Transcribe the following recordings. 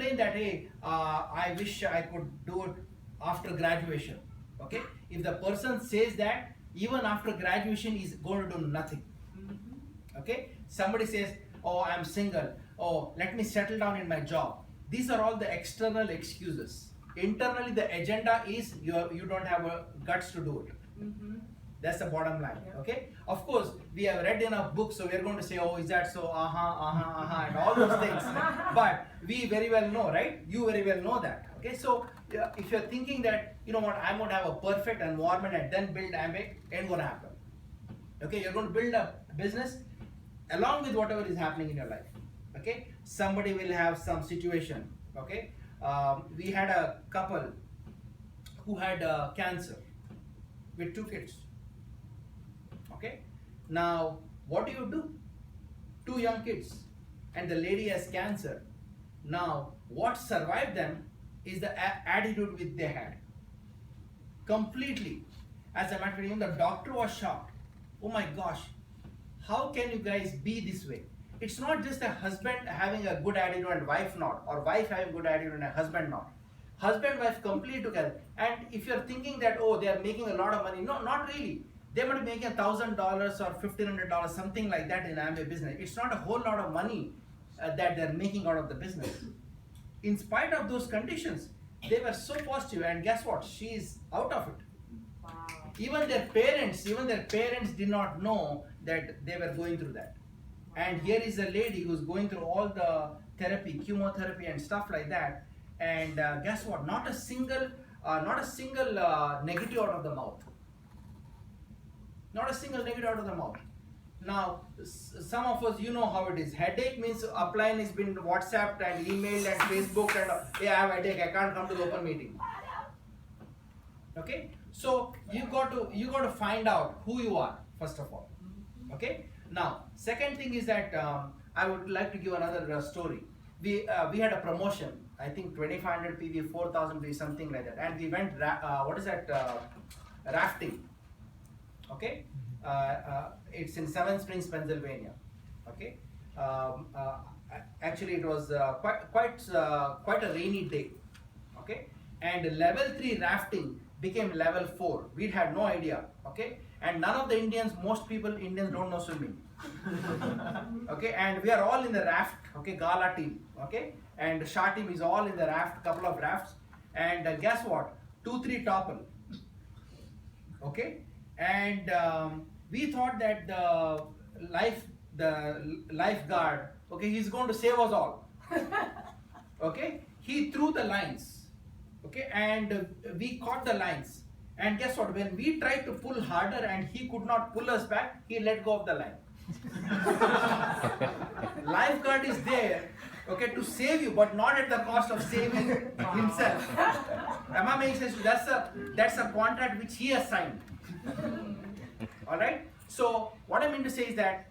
explain that, hey, I wish I could do it after graduation. Okay, if the person says that, even after graduation is going to do nothing. Okay, somebody says, oh, I'm single, oh, let me settle down in my job. These are all the external excuses. Internally the agenda is you don't have guts to do it. That's the bottom line. Okay, of course we have read enough books, so we're going to say, oh, is that so, and all those things. But we very well know, right? You very well know that. Okay, so if you're thinking that, you know what, I'm going to have a perfect environment and then build Amway, ain't going to happen. Okay, you're going to build a business along with whatever is happening in your life. Okay, somebody will have some situation. Okay, we had a couple who had cancer with 2 kids. Okay, now what do? 2 young kids, and the lady has cancer. Now what survived them is the attitude which they had. Completely. As a matter of fact, even the doctor was shocked. Oh my gosh, how can you guys be this way? It's not just a husband having a good attitude and wife not, or wife having good attitude and a husband not. Husband, wife completely together. And if you're thinking that, oh, they are making a lot of money, no, not really. They might be making $1,000 or $1,500, something like that in Amway business. It's not a whole lot of money that they're making out of the business. In spite of those conditions, they were so positive, and guess what? She is out of it. Wow. Even their parents did not know that they were going through that. And here is a lady who's going through all the therapy, chemotherapy and stuff like that. And guess what? Not a single negative out of the mouth. Not a single negative out of the mouth. Now, some of us, you know how it is. Headache means upline has been WhatsApped and emailed and Facebook and, hey, I have a headache, I can't come to the open meeting. Okay? So you got to find out who you are, first of all. Okay? Now, second thing is that I would like to give another story. We had a promotion, I think 2500 PV, 4000 PV, something like that, and we went rafting. Okay, it's in Seven Springs, Pennsylvania. Okay, actually it was quite a rainy day. Okay, and level 3 rafting became level 4. We had no idea. Okay, and none of the Indians, most Indians don't know swimming. Okay, and we are all in the raft. Okay, Gala team. Okay, and Shah team is all in the raft, couple of rafts, and guess what? 2-3 topple. Okay, and we thought that the lifeguard, okay, he's going to save us all. Okay, he threw the lines. Okay, and we caught the lines. And guess what? When we tried to pull harder and he could not pull us back, he let go of the line. Lifeguard is there, okay, to save you, but not at the cost of saving himself. Am I making sense? That's a contract which he has signed. All right. So what I mean to say is that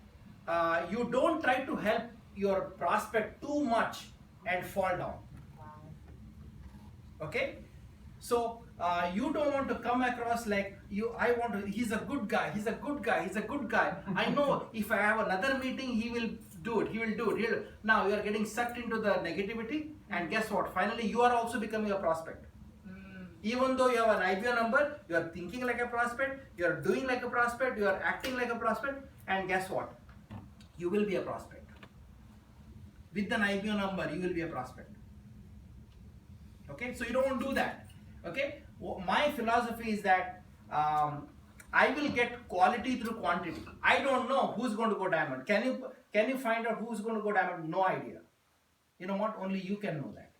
you don't try to help your prospect too much and fall down. Okay. So you don't want to come across like he's a good guy, he's a good guy, he's a good guy. I know if I have another meeting, he will do it. Now you are getting sucked into the negativity, and guess what? Finally, you are also becoming a prospect. Even though you have an IBO number, you are thinking like a prospect, you are doing like a prospect, you are acting like a prospect, and guess what? You will be a prospect. With an IBO number, you will be a prospect. Okay, so you don't do that. Okay, my philosophy is that I will get quality through quantity. I don't know who's going to go diamond. Can you find out who's going to go diamond? No idea. You know what? Only you can know that.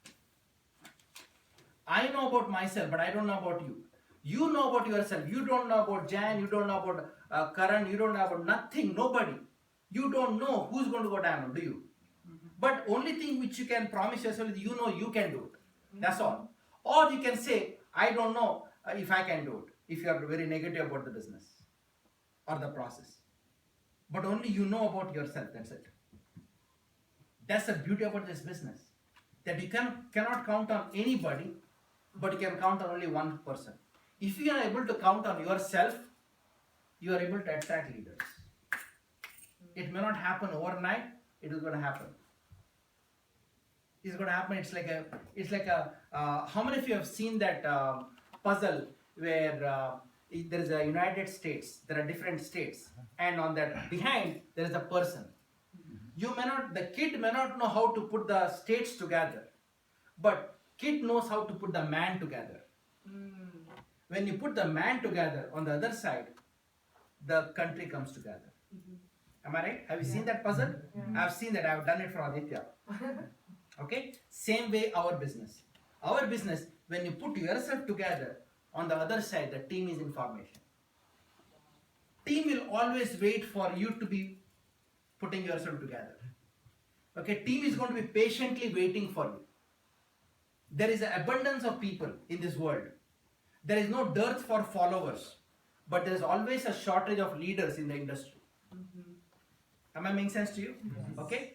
I know about myself, but I don't know about you. You know about yourself. You don't know about Jan. You don't know about Karan. You don't know about nothing. Nobody. You don't know who's going to go diamond, do you? But only thing which you can promise yourself is you know you can do it. That's all. Or you can say, I don't know if I can do it, if you are very negative about the business or the process. But only you know about yourself, that's it. That's the beauty about this business. That you cannot count on anybody, but you can count on only one person. If you are able to count on yourself, you are able to attract leaders. It may not happen overnight, it is going to happen. is going to happen. It's like a. How many of you have seen that puzzle where there is a United States, there are different states, and on that behind there is a person. The kid may not know how to put the states together, but kid knows how to put the man together. When you put the man together on the other side, the country comes together. Am I right? Have you seen that puzzle? I've seen that. I've done it for Aditya. Okay? Same way our business. Our business, when you put yourself together, on the other side, the team is information. Team will always wait for you to be putting yourself together. Okay? Team is going to be patiently waiting for you. There is an abundance of people in this world. There is no dearth for followers, but there is always a shortage of leaders in the industry. Am I making sense to you? Yes. Okay.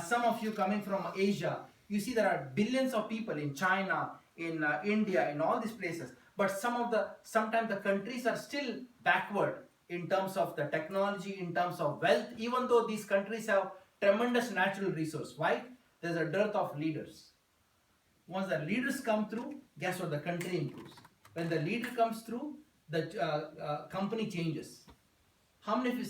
Some of you coming from Asia, you see there are billions of people in China, in India, in all these places. But sometimes the countries are still backward in terms of the technology, in terms of wealth, even though these countries have tremendous natural resource. Why? There's a dearth of leaders. Once the leaders come through, guess what? The country improves. When the leader comes through, the company changes. How many of you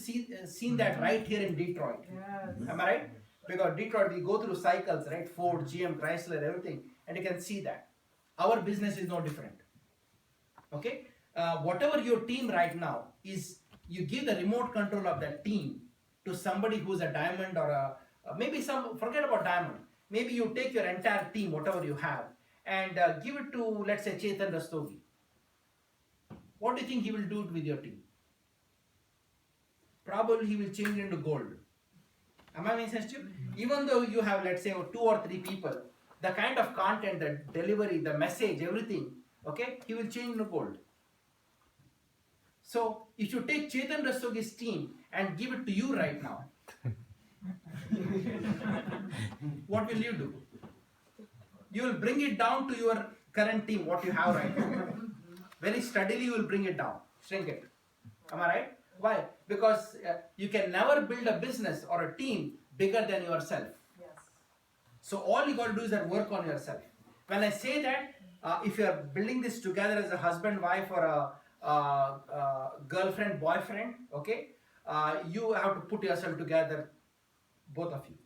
seen that right here in Detroit? Yes. Am I right? Because Detroit, we go through cycles, right? Ford, GM, Chrysler, everything. And you can see that. Our business is no different. Okay? Whatever your team right now is, you give the remote control of that team to somebody who's a diamond or forget about diamond. Maybe you take your entire team, whatever you have, and give it to, let's say, Chetan Rastogi. What do you think he will do with your team? Probably he will change into gold. Am I making sense to you? Even though you have, let's say, 2 or 3 people, the kind of content, the delivery, the message, everything, okay, he will change into gold. So, if you take Chetan Rastogi's team and give it to you right now, what will you do? You will bring it down to your current team, what you have right now. Very steadily you will bring it down, shrink it. Am I right? Why? Because you can never build a business or a team bigger than yourself. Yes. So all you got to do is that work on yourself. When I say that, if you are building this together as a husband, wife, or a girlfriend, boyfriend, okay, you have to put yourself together, both of you.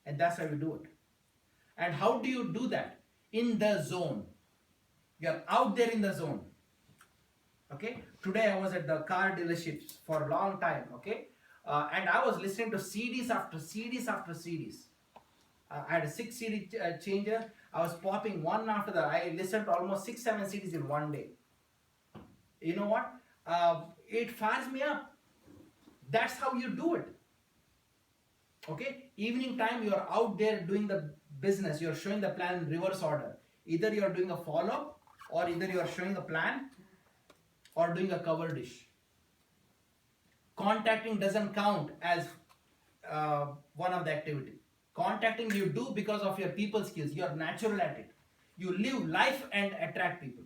And that's how you do it. And how do you do that? In the zone. You're out there in the zone. Okay. Today I was at the car dealerships for a long time. Okay. And I was listening to CDs after CDs after CDs. I had a 6 CD changer. I was popping one after the other. I listened to almost 6-7 CDs in one day. You know what? It fires me up. That's how you do it. Okay. Evening time you are out there doing the business. You are showing the plan in reverse order. Either you are doing a follow-up, or either you are showing a plan, or doing a cover dish. Contacting doesn't count as one of the activity. Contacting you do because of your people skills. You are natural at it. You live life and attract people.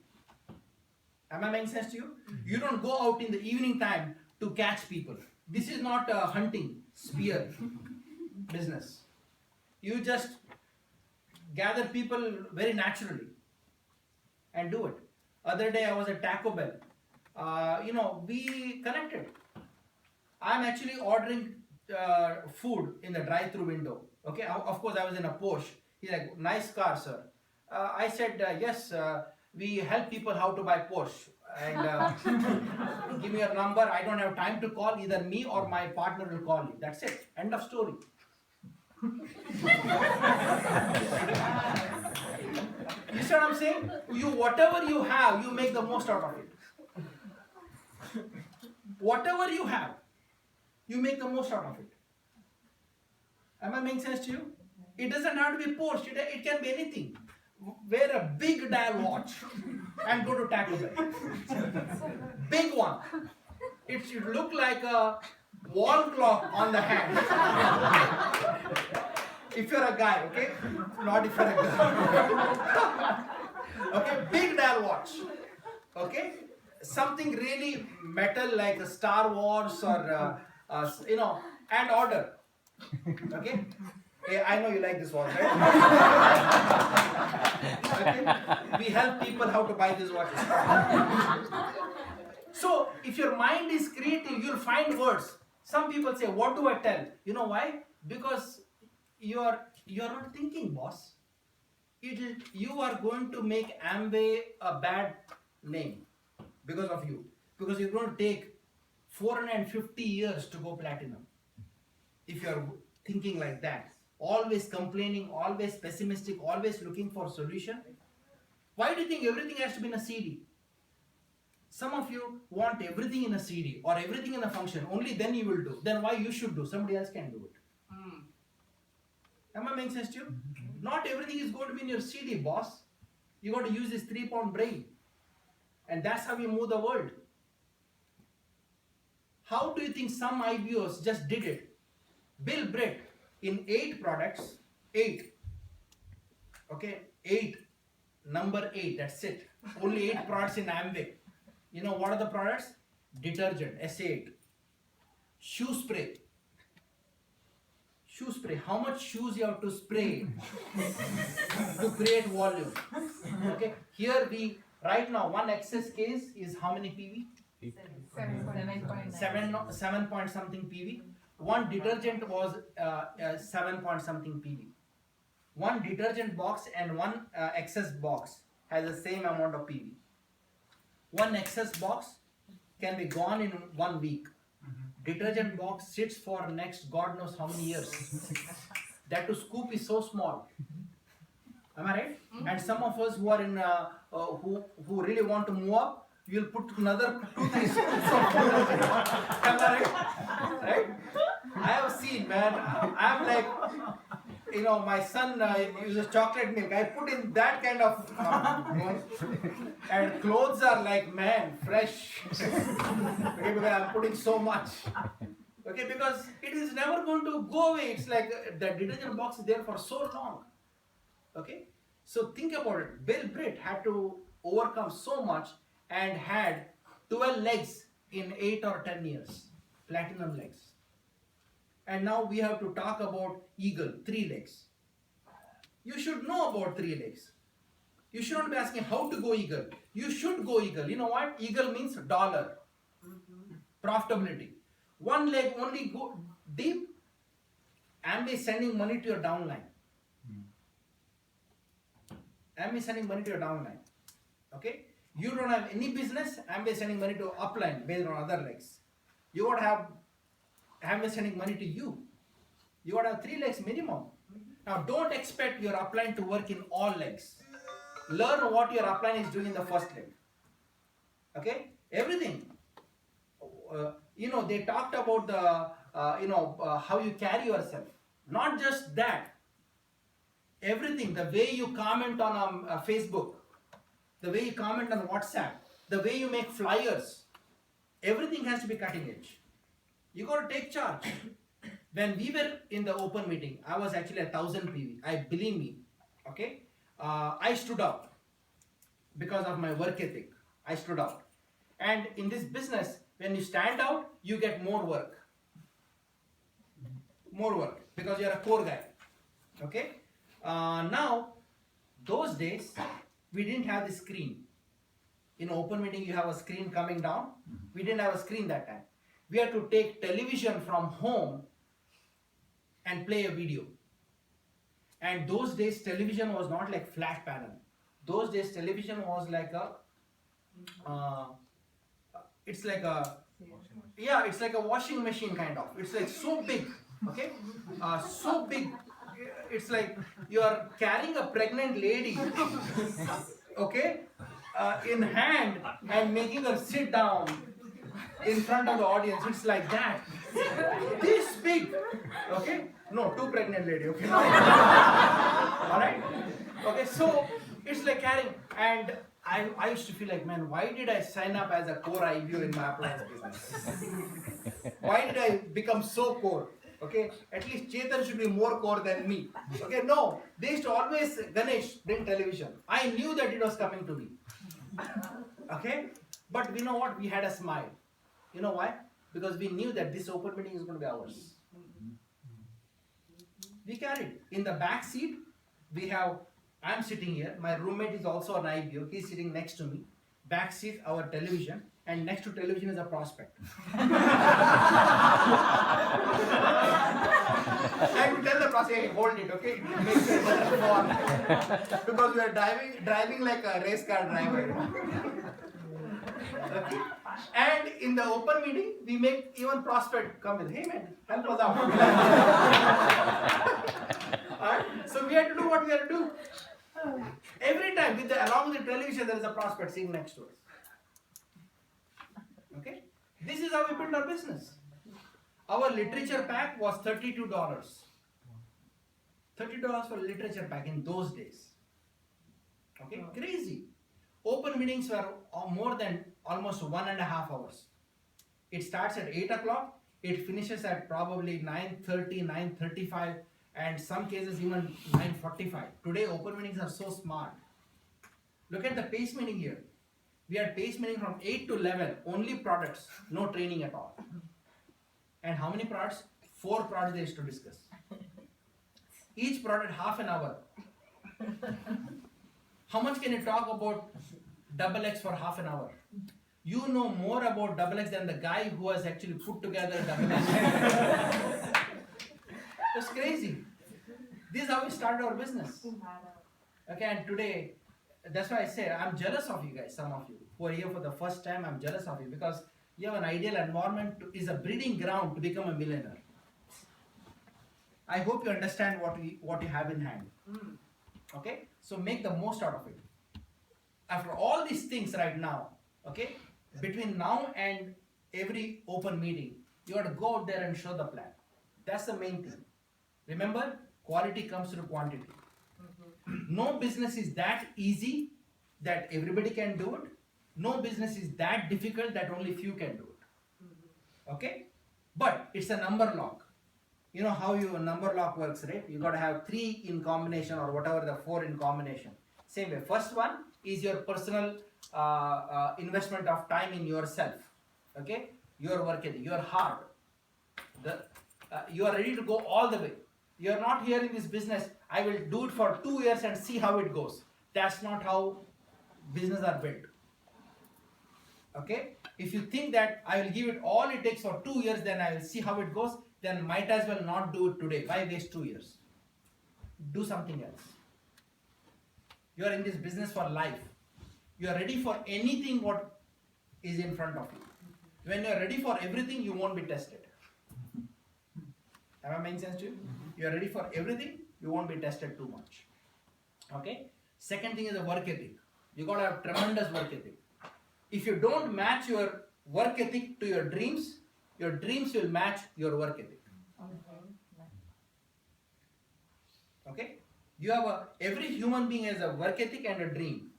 Am I making sense to you? You don't go out in the evening time to catch people. This is not a hunting spear business. You just gather people very naturally and do it. Other day I was at Taco Bell. We connected. I'm actually ordering food in the drive-through window. Okay, of course I was in a Porsche. He's like, nice car, sir. I said, yes, we help people how to buy Porsche. And give me your number. I don't have time to call. Either me or my partner will call you. That's it. End of story. You see what I'm saying? Whatever you have, you make the most out of it. Whatever you have, you make the most out of it. Am I making sense to you? It doesn't have to be Porsche. It can be anything. Wear a big dial watch and go to Taco Bell. Big one. It should look like a wall clock on the hand. If you're a guy, okay? Not if you're a girl. Okay, big dial watch. Okay? Something really metal like a Star Wars or, and order. Okay? I know you like this watch, right? Okay? We help people how to buy this watch. So, if your mind is creative, you'll find words. Some people say, what do I tell? You know why? Because you're not thinking, boss. You are going to make Amway a bad name because of you. Because you're going to take 450 years to go platinum. If you're thinking like that, always complaining, always pessimistic, always looking for solution. Why do you think everything has to be in a CD? Some of you want everything in a CD or everything in a function. Only then you will do. Then why you should do? Somebody else can do it. Am I making sense to you? Not everything is going to be in your CD, boss. You got to use this 3-pound brain. And that's how you move the world. How do you think some IBOs just did it? Bill Britt, in 8 products, 8. Okay, 8. Number 8, that's it. Only 8 products in Amway. You know what are the products? Detergent, SA8. Shoe spray. Shoe spray. How much shoes you have to spray to create volume? Okay. Here we, right now, one excess case is how many PV? 7 point something PV. One detergent was 7 point something PV. One detergent box and one excess box has the same amount of PV. One excess box can be gone in 1 week. Detergent box sits for next God knows how many years. That to scoop is so small. Am I right? And some of us who are in who really want to move up, you'll put another 2-3 scoops of detergent. Am I right? Right? I have seen, man. I'm like, you know, my son uses chocolate milk. I put in that kind of and clothes are like, man, fresh. Okay, because I'm putting so much. Okay, because it is never going to go away. It's like the detergent box is there for so long. Okay, so think about it. Bill Britt had to overcome so much and had 12 legs in 8 or 10 years, platinum legs. And now we have to talk about eagle, 3 legs. You should know about 3 legs. You shouldn't be asking how to go eagle. You should go eagle. You know what? Eagle means dollar. Profitability. 1 leg only go deep. Amway sending money to your downline. Amway sending money to your downline. Okay? You don't have any business. Amway sending money to upline based on other legs. You got to have Amway sending money to you. You got to have 3 legs minimum. Now don't expect your upline to work in all legs. Learn what your upline is doing in the first leg. Okay? Everything. You know, they talked about the, how you carry yourself. Not just that. Everything. The way you comment on Facebook. The way you comment on WhatsApp. The way you make flyers. Everything has to be cutting edge. You got to take charge. When we were in the open meeting, I was actually 1,000 PV. Believe me, okay? I stood out because of my work ethic. I stood out. And in this business, when you stand out, you get more work. More work because you're a core guy. Okay? Now, those days, we didn't have the screen. In open meeting, you have a screen coming down. We didn't have a screen that time. We had to take television from home and play a video. And those days television was not like flash panel. Those days television was like a, it's like a washing machine kind of. It's like so big, okay? So big. It's like you are carrying a pregnant lady, okay, in hand and making her sit down in front of the audience. It's like that. This big, okay? No, 2 pregnant lady, okay? Alright? Okay, so it's like carrying, and I used to feel like, man, why did I sign up as a core IBO in my appliance business? Why did I become so core? Okay, at least Chetan should be more core than me. Okay, no, they used to always, Ganesh, bring television. I knew that it was coming to me. Okay, but we know what? We had a smile. You know why? Because we knew that this open meeting is going to be ours. We carried. In the back seat, we have, I'm sitting here, my roommate is also an IBO, he's sitting next to me. Back seat, our television, and next to television is a prospect. I would tell the prospect, hey, hold it, okay? Make sure it doesn't fall. Because we are driving like a race car driver. Okay? And in the open meeting, we make even prospect come with, hey man, help us out. Alright? So we had to do what we had to do. Every time, along with the television, there is a prospect sitting next to us. Okay? This is how we build our business. Our literature pack was $32. $30 for literature pack in those days. Okay? Crazy. Open meetings were more than almost 1.5 hours. It starts at 8 o'clock, it finishes at probably 9:30, 9:35, and some cases even 9:45. Today open meetings are so smart. Look at the PACE meeting here. We had PACE meeting from 8 to 11, only products, no training at all. And how many products? 4 products they used to discuss. Each product half an hour. How much can you talk about XX for half an hour? You know more about XX than the guy who has actually put together XX. It's crazy. This is how we started our business. Okay, and today, that's why I say I'm jealous of you guys, some of you who are here for the first time. I'm jealous of you because you have an ideal environment, is a breeding ground to become a millionaire. I hope you understand what you have in hand. Okay, so make the most out of it. After all these things right now, okay, between now and every open meeting, you have to go out there and show the plan. That's the main thing. Remember, quality comes through quantity. No business is that easy that everybody can do it. No business is that difficult that only few can do it. Okay? But it's a number lock. You know how your number lock works, right? You got to have 3 in combination or whatever the 4 in combination. Same way. First one is your personal investment of time in yourself. Okay? Your work ethic, your heart. You are ready to go all the way. You are not here in this business, I will do it for 2 years and see how it goes. That's not how business are built. Okay? If you think that I will give it all it takes for 2 years, then I will see how it goes, then might as well not do it today. Why waste 2 years? Do something else. You are in this business for life. You are ready for anything what is in front of you. When you are ready for everything, you won't be tested. Am I making sense to you? You are ready for everything, you won't be tested too much. Okay? Second thing is the work ethic. You got to have tremendous work ethic. If you don't match your work ethic to your dreams will match your work ethic. Okay? You have every human being has a work ethic and a dream.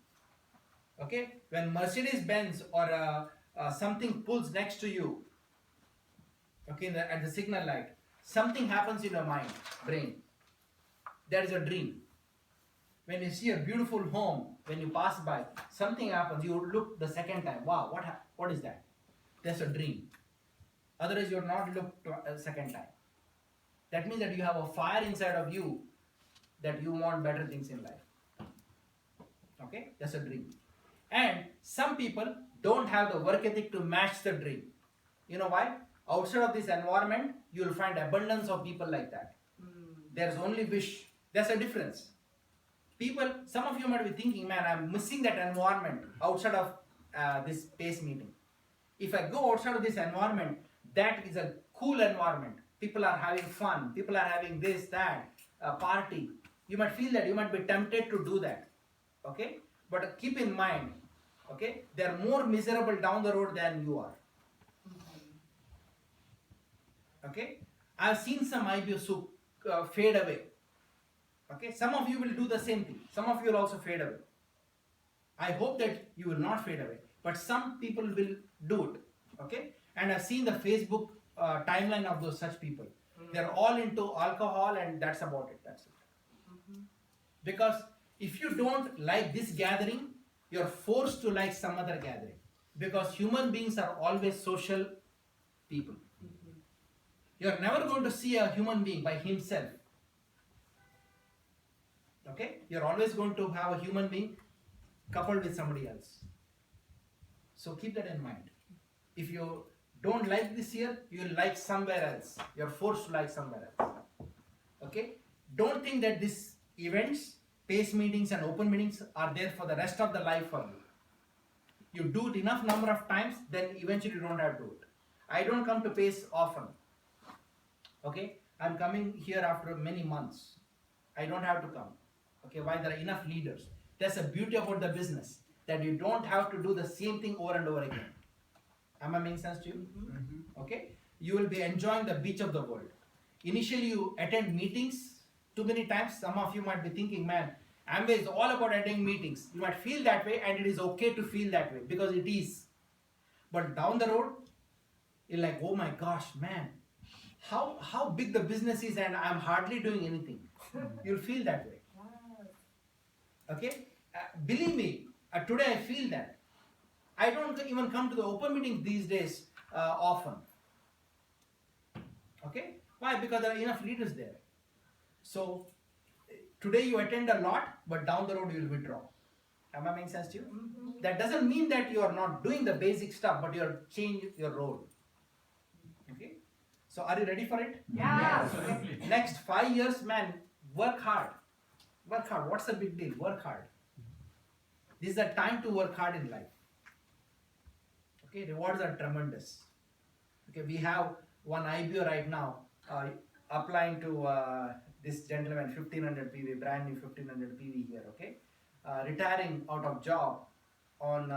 Okay? When Mercedes-Benz or something pulls next to you, okay, at the signal light, something happens in your mind, brain. There is a dream. When you see a beautiful home, when you pass by, something happens, you look the second time, wow, what is that? That's a dream. Otherwise, you will not look a second time. That means that you have a fire inside of you that you want better things in life. Okay? That's a dream. And some people don't have the work ethic to match the dream. You know why? Outside of this environment, you will find abundance of people like that. There's only wish. There's a difference. People, some of you might be thinking, man, I'm missing that environment outside of this PACE meeting. If I go outside of this environment, that is a cool environment. People are having fun. People are having this, that, party. You might feel that. You might be tempted to do that. Okay? But keep in mind, okay, they're more miserable down the road than you are. Okay? I've seen some IBOs who fade away. Okay? Some of you will do the same thing. Some of you will also fade away. I hope that you will not fade away. But some people will do it. Okay? And I've seen the Facebook timeline of those such people. They're all into alcohol and that's about it. That's it. Because if you don't like this gathering, you're forced to like some other gathering. Because human beings are always social people. You're never going to see a human being by himself. Okay? You're always going to have a human being coupled with somebody else. So keep that in mind. If you don't like this year, you'll like somewhere else. You're forced to like somewhere else. Okay? Don't think that these events, PACE meetings and open meetings are there for the rest of the life for you. You do it enough number of times, then eventually you don't have to do it. I don't come to PACE often. Okay? I'm coming here after many months. I don't have to come. Okay? Why? There are enough leaders. That's the beauty about the business, that you don't have to do the same thing over and over again. Am I making sense to you? Mm-hmm. Okay? You will be enjoying the beach of the world. Initially, you attend meetings too many times. Some of you might be thinking, man, Amway is all about attending meetings. You might feel that way, and it is okay to feel that way because it is. But down the road, you're like, oh my gosh, man, how big the business is, and I'm hardly doing anything. You'll feel that way. Okay? Believe me, today I feel that. I don't even come to the open meetings these days often. Okay? Why? Because there are enough leaders there. So, today you attend a lot, but down the road you will withdraw. Am I making sense to you? Mm-hmm. That doesn't mean that you are not doing the basic stuff, but you are changing your role. Okay? So, are you ready for it? Yeah. Okay. Next 5 years, man, work hard. Work hard. What's the big deal? Work hard. This is the time to work hard in life. Okay, rewards are tremendous. Okay, we have one IBO right now applying to this gentleman 1500 PV, brand new 1500 PV here. Okay, retiring out of job on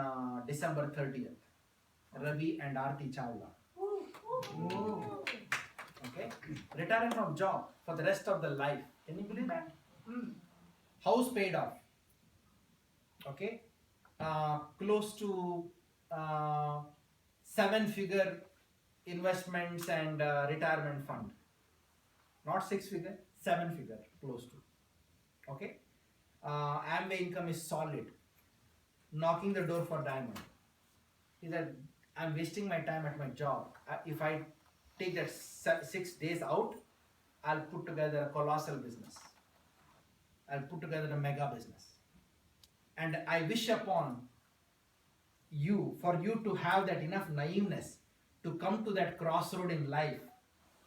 December 30th. Ravi and Aarti Chawla. Okay, retiring from job for the rest of the life. Can you believe that? House paid off. Okay, close to 7-figure investments and retirement fund. Not 6-figure, 7-figure, close to. Okay, Amway income is solid. Knocking the door for diamond. He said, I'm wasting my time at my job. If I take that 6 days out, I'll put together a colossal business. I'll put together a mega business. And I wish upon you, for you to have that enough naiveness to come to that crossroad in life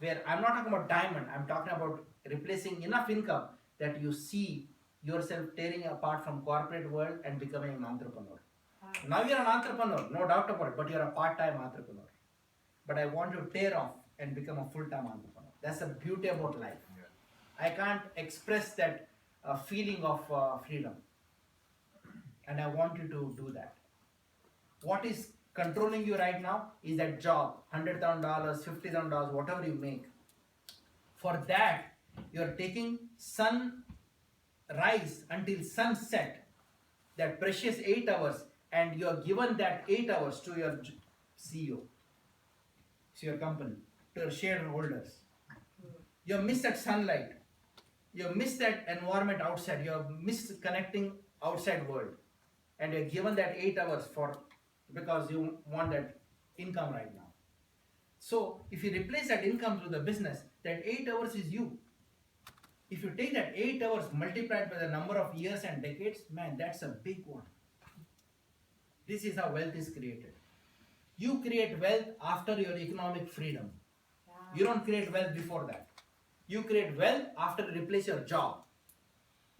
where I'm not talking about diamond, I'm talking about replacing enough income that you see yourself tearing apart from corporate world and becoming an entrepreneur. Now you're an entrepreneur, no doubt about it, but you're a part-time entrepreneur. But I want you to tear off and become a full-time entrepreneur. That's the beauty about life. Yeah. I can't express that feeling of freedom. And I want you to do that. What is controlling you right now is that job, $100,000, $50,000, whatever you make. For that, you are taking sunrise until sunset, that precious 8 hours, and you are given that 8 hours to your CEO, to your company, to your shareholders. You have missed that sunlight. You have missed that environment outside. You have missed connecting outside world. And you're given that 8 hours because you want that income right now. So if you replace that income through the business, that 8 hours is you. If you take that 8 hours multiplied by the number of years and decades, man, that's a big one. This is how wealth is created. You create wealth after your economic freedom. Yeah. You don't create wealth before that. You create wealth after you replace your job.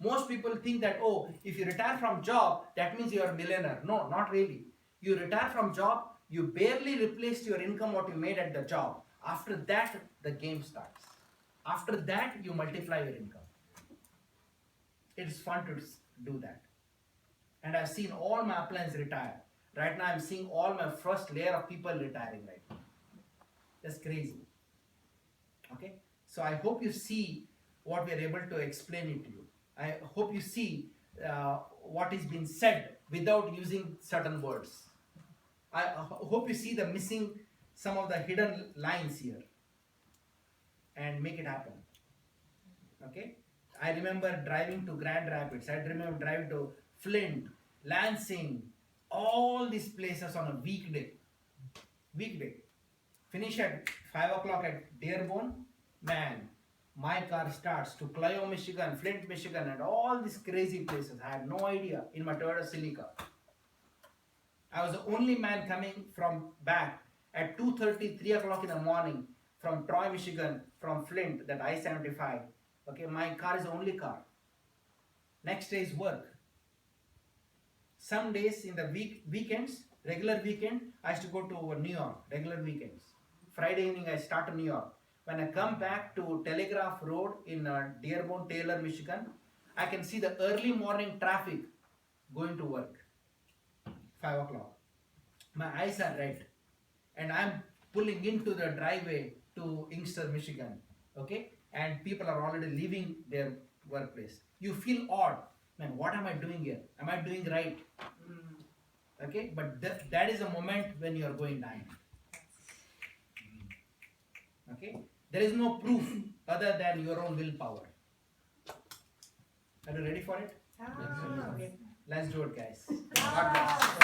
Most people think that, oh, if you retire from job, that means you are a millionaire. No, not really. You retire from job, you barely replaced your income what you made at the job. After that, the game starts. After that, you multiply your income. It is fun to do that. And I've seen all my uplands retire. Right now, I'm seeing all my first layer of people retiring right now. That's crazy. Okay? So I hope you see what we are able to explain it to you. I hope you see what is being said without using certain words. I hope you see the missing, some of the hidden lines here, and make it happen. Okay? I remember driving to Grand Rapids. I remember driving to Flint, Lansing, all these places on a weekday. Finish at 5 o'clock at Dearborn. Man, My car starts to Clio, Michigan, Flint, Michigan, and all these crazy places. I had no idea in my Toyota Celica. I was the only man coming from back at 2:30, 3 o'clock in the morning from Troy, Michigan, from Flint, that I-75. Okay, my car is the only car. Next day is work. Some days in the weekends, regular weekend, I used to go to New York, regular weekends. Friday evening, I start to New York. When I come back to Telegraph Road in Dearborn, Taylor, Michigan, I can see the early morning traffic going to work. 5 o'clock. My eyes are red. And I'm pulling into the driveway to Inkster, Michigan. Okay? And people are already leaving their workplace. You feel odd. Man, what am I doing here? Am I doing right? Okay? But that is a moment when you are going down. Okay? There is no proof other than your own willpower. Are you ready for it? Ah. Okay. Let's do it, guys. God bless.